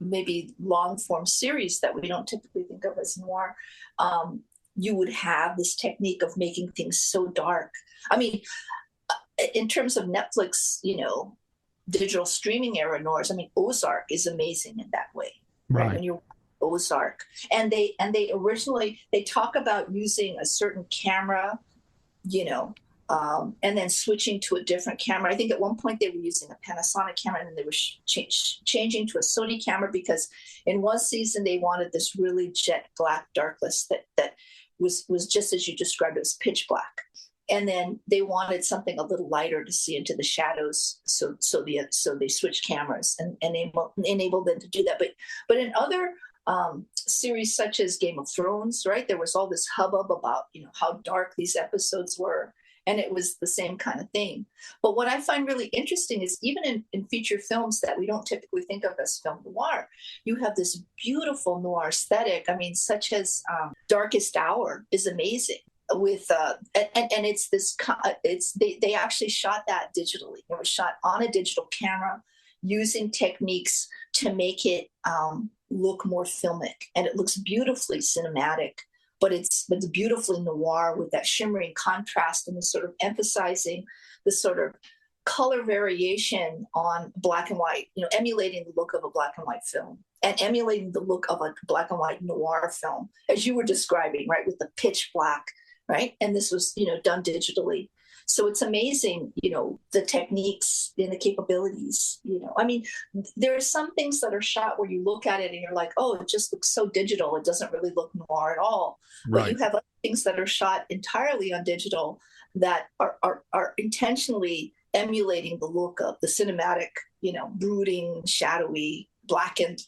maybe long form series that we don't typically think of as noir, you would have this technique of making things so dark. I mean, in terms of Netflix, digital streaming era noirs, I mean, Ozark is amazing in that way. Right. When you're Ozark, and they originally they talk about using a certain camera, and then switching to a different camera. I think at one point they were using a Panasonic camera, and then they were changing to a Sony camera because in one season they wanted this really jet black darkness that was just as you described. It was pitch black. And then they wanted something a little lighter to see into the shadows, so they switched cameras and enabled them to do that. But in other series such as Game of Thrones, right, there was all this hubbub about how dark these episodes were, and it was the same kind of thing. But what I find really interesting is even in feature films that we don't typically think of as film noir, you have this beautiful noir aesthetic. I mean, such as Darkest Hour is amazing. with and it's this it's they actually shot that digitally. It was shot on a digital camera using techniques to make it look more filmic, and it looks beautifully cinematic, but it's beautifully noir with that shimmering contrast and the sort of emphasizing the sort of color variation on black and white, emulating the look of a black and white film and emulating the look of a black and white noir film, as you were describing, right, with the pitch black, right? And this was, done digitally. So it's amazing, the techniques and the capabilities, I mean, there are some things that are shot where you look at it and you're like, oh, it just looks so digital. It doesn't really look noir at all. Right. But you have other things that are shot entirely on digital that are intentionally emulating the look of the cinematic, brooding, shadowy, blackened,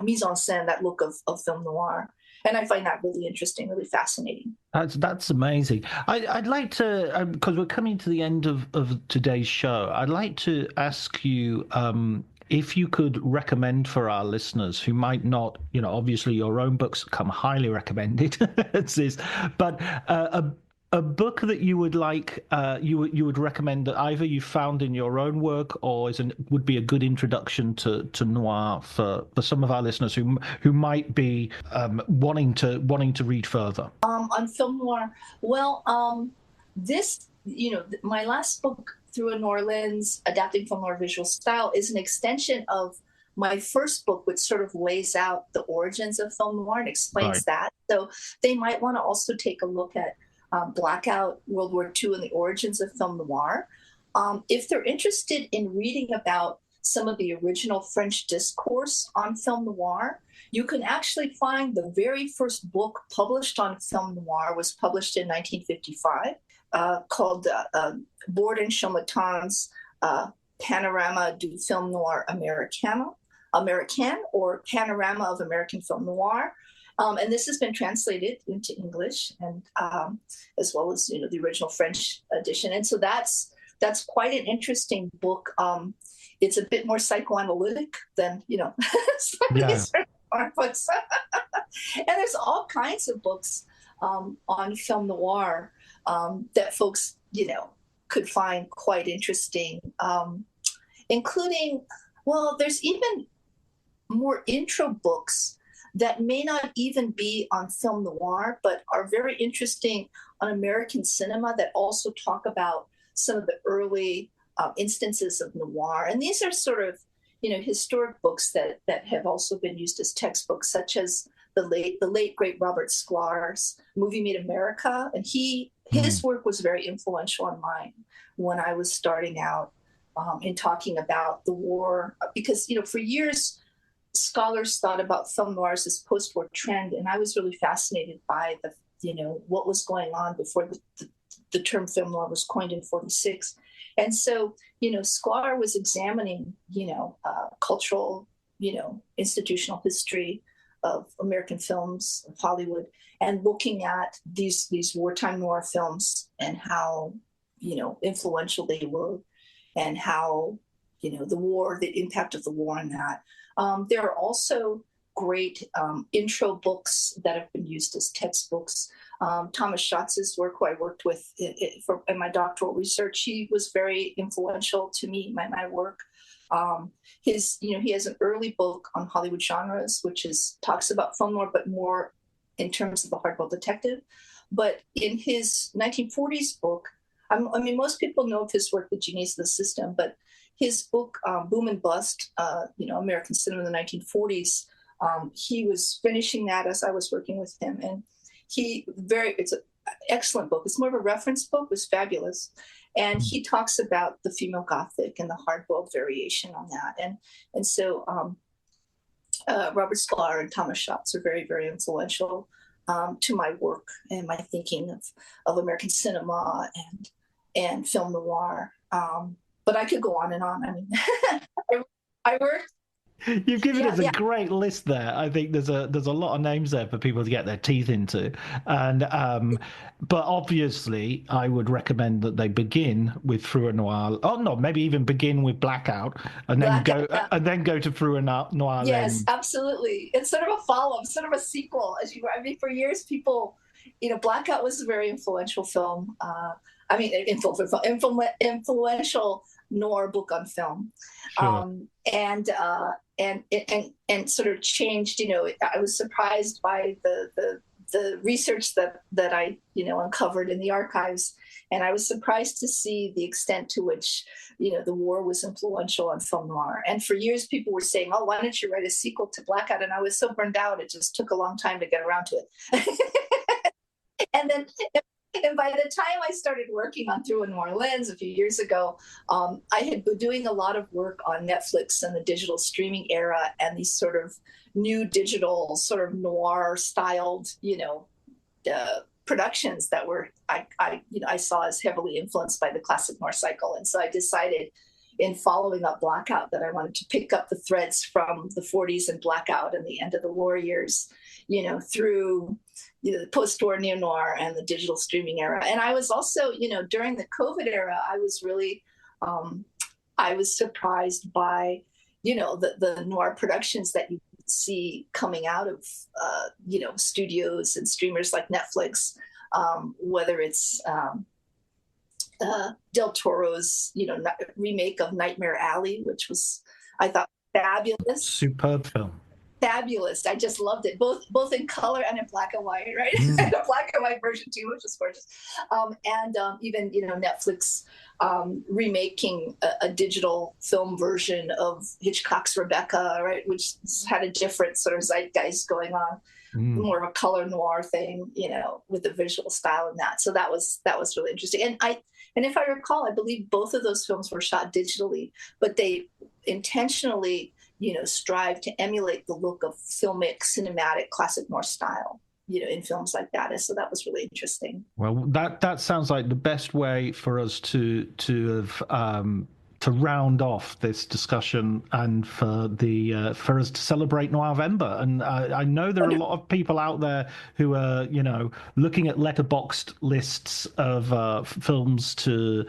mise-en-scène, that look of film noir. And I find that really interesting, really fascinating. That's amazing. I'd like to, because we're coming to the end of today's show, I'd like to ask you if you could recommend for our listeners who might not, obviously your own books come highly recommended, but a book that you would like, you would recommend that either you found in your own work or would be a good introduction to noir for some of our listeners who might be wanting to read further. On film noir, well, this, my last book, Through a Noir Lens, Adapting Film Noir Visual Style, is an extension of my first book, which sort of lays out the origins of film noir and explains that. So they might want to also take a look at Blackout, World War II, and the origins of film noir. If they're interested in reading about some of the original French discourse on film noir, you can actually find the very first book published on film noir was published in 1955, called Borde and Chomatin's Panorama du Film Noir Americain, or Panorama of American Film Noir. And this has been translated into English, and as well as the original French edition. And so that's quite an interesting book. It's a bit more psychoanalytic than these books. And there's all kinds of books on film noir that folks could find quite interesting, including, there's even more intro books that may not even be on film noir, but are very interesting on American cinema, that also talk about some of the early instances of noir. And these are sort of, historic books that have also been used as textbooks, such as the late great Robert Sklar's Movie Made America. And his work was very influential on mine when I was starting out in talking about the war, because, for years, scholars thought about film noir as this post-war trend, and I was really fascinated by what was going on before the term film noir was coined in 1946. And so, Sklar was examining, cultural, institutional history of American films, of Hollywood, and looking at these wartime noir films and how, influential they were, and how, the impact of the war on that. There are also great intro books that have been used as textbooks. Thomas Schatz's work, who I worked with in my doctoral research, he was very influential to me, my work. He has an early book on Hollywood genres, which talks about film noir, but more in terms of the hardboiled detective. But in his 1940s book, most people know of his work, The Genius of the System, but his book, Boom and Bust, American Cinema in the 1940s, he was finishing that as I was working with him. And it's an excellent book. It's more of a reference book. It was fabulous. And he talks about the female Gothic and the hard-boiled variation on that. And so Robert Sklar and Thomas Schatz are very, very influential to my work and my thinking of American cinema and film noir. But I could go on and on. I worked. You've given us a great list there. I think there's a lot of names there for people to get their teeth into, and but obviously I would recommend that they begin with Through a Noir. Oh no, maybe even begin with Blackout, and then go to Through a Noir. Yes, absolutely. It's sort of a follow-up, sort of a sequel. For years, people, Blackout was a very influential film. Influential Noir book on film, Sure. and sort of changed. I was surprised by the research that I uncovered in the archives, and I was surprised to see the extent to which the war was influential on film noir. And for years, people were saying, "Oh, why don't you write a sequel to Blackout?" And I was so burned out; it just took a long time to get around to it. And then, and by the time I started working on Through a Noir Lens a few years ago, I had been doing a lot of work on Netflix and the digital streaming era, and these sort of new digital sort of noir styled, productions that were I saw as heavily influenced by the classic noir cycle. And so I decided, in following up Blackout, that I wanted to pick up the threads from the 40s and Blackout and the end of the war years, through the post-war neo-noir and the digital streaming era. And I was also, during the COVID era, I was really, I was surprised by, the noir productions that you see coming out of, studios and streamers like Netflix, whether it's Del Toro's, remake of Nightmare Alley, which was, I thought, fabulous. Superb film. Fabulous. I just loved it, both in color and in black and white, right? And a black and white version too, which was gorgeous. Even Netflix remaking a digital film version of Hitchcock's Rebecca, right, which had a different sort of zeitgeist going on, more of a color noir thing, with the visual style and that. So that was really interesting. And if I recall, I believe both of those films were shot digitally, but they intentionally strive to emulate the look of filmic, cinematic, classic noir style, in films like that. And so that was really interesting. Well, that sounds like the best way for us to round off this discussion, and for us to celebrate Noirvember. And I know there are a lot of people out there who are looking at letterboxed lists of films to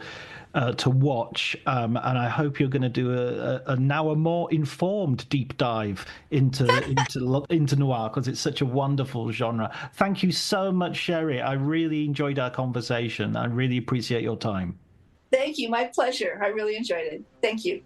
watch, and I hope you're going to do a more informed deep dive into noir, because it's such a wonderful genre. Thank you so much, Sheri. I really enjoyed our conversation. I really appreciate your time. Thank you. My pleasure. I really enjoyed it. Thank you.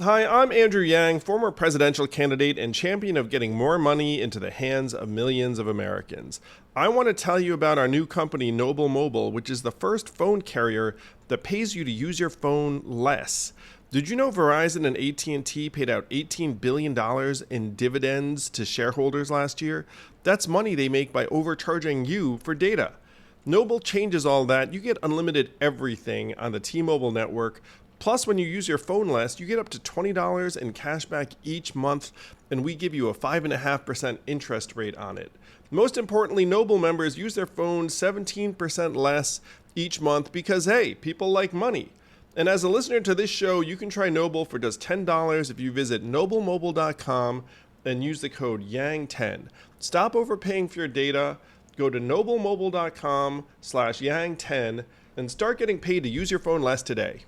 Hi, I'm Andrew Yang, former presidential candidate and champion of getting more money into the hands of millions of Americans. I want to tell you about our new company, Noble Mobile, which is the first phone carrier that pays you to use your phone less. Did you know Verizon and AT&T paid out $18 billion in dividends to shareholders last year? That's money they make by overcharging you for data. Noble changes all that. You get unlimited everything on the T-Mobile network. Plus, when you use your phone less, you get up to $20 in cash back each month, and we give you a 5.5% interest rate on it. Most importantly, Noble members use their phones 17% less each month because, hey, people like money. And as a listener to this show, you can try Noble for just $10 if you visit noblemobile.com and use the code YANG10. Stop overpaying for your data, go to noblemobile.com/YANG10, and start getting paid to use your phone less today.